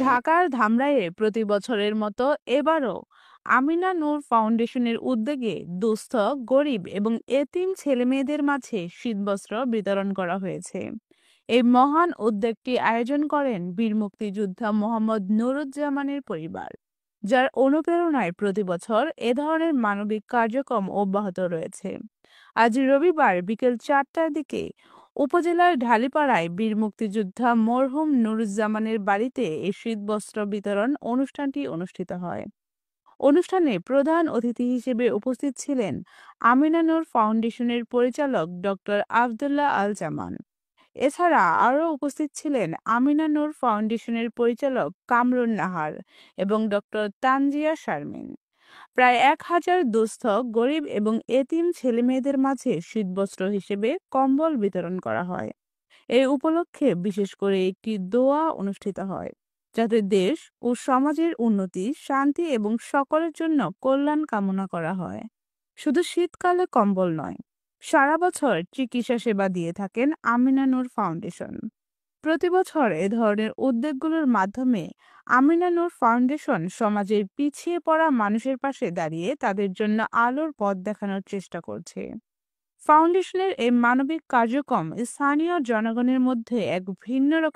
ঢাকার ধামরাইয়ে প্রতি বছরের মতো এবারও আমিনা নূর ফাউন্ডেশনের উদ্যোগে দুস্থ, গরিব এবং এতিম ছেলেমেয়েদের মাঝে শীতবস্ত্র বিতরণ করা হয়েছে। এই মহান উদ্যোগটি আয়োজন করেন বীর মুক্তিযোদ্ধা মোহাম্মদ নুরুজ্জামানের পরিবার, যার অনুপ্রেরণায় প্রতি বছর এ ধরনের মানবিক কার্যক্রম অব্যাহত রয়েছে। আজ রবিবার বিকেল 4টার দিকে উপজেলার ঢালিপাড়ায় বীর মুক্তিযোদ্ধা মরহুম নুরুজ্জামানের বাড়িতে এই শীতবস্ত্র বিতরণ অনুষ্ঠানটি অনুষ্ঠিত হয়। অনুষ্ঠানে প্রধান অতিথি হিসেবে উপস্থিত ছিলেন আমিনা নূর ফাউন্ডেশনের পরিচালক ডক্টর আবদুল্লাহ আল জামান। এছাড়া আরও উপস্থিত ছিলেন আমিনা নূর ফাউন্ডেশনের পরিচালক কামরুন নাহার এবং ডক্টর তানজিয়া শারমিন। প্রায় 1000 দুস্থ, গরিব এবং এতিম ছেলেমেয়েদের মাঝে শীতবস্ত্র হিসেবে কম্বল বিতরণ করা হয়। এই উপলক্ষে বিশেষ করে একটি দোয়া অনুষ্ঠিত হয়, যাতে দেশ ও সমাজের উন্নতি, শান্তি এবং সকলের জন্য কল্যাণ কামনা করা হয়। শুধু শীতকালে কম্বল নয়, সারা বছর চিকিৎসা সেবা দিয়ে থাকেন আমিনা নূর ফাউন্ডেশন। প্রতি বছর এ ধরনের উদ্যোগগুলোর মাধ্যমে আমিনা নূর ফাউন্ডেশন সমাজের পিছিয়ে পড়া মানুষের পাশে দাঁড়িয়ে তাদের জন্য আলোর পথ দেখানোর চেষ্টা করছে। ফাউন্ডেশনের এই মানবিক কার্যক্রম স্থানীয় জনগণের মধ্যে এক ভিন্ন রকম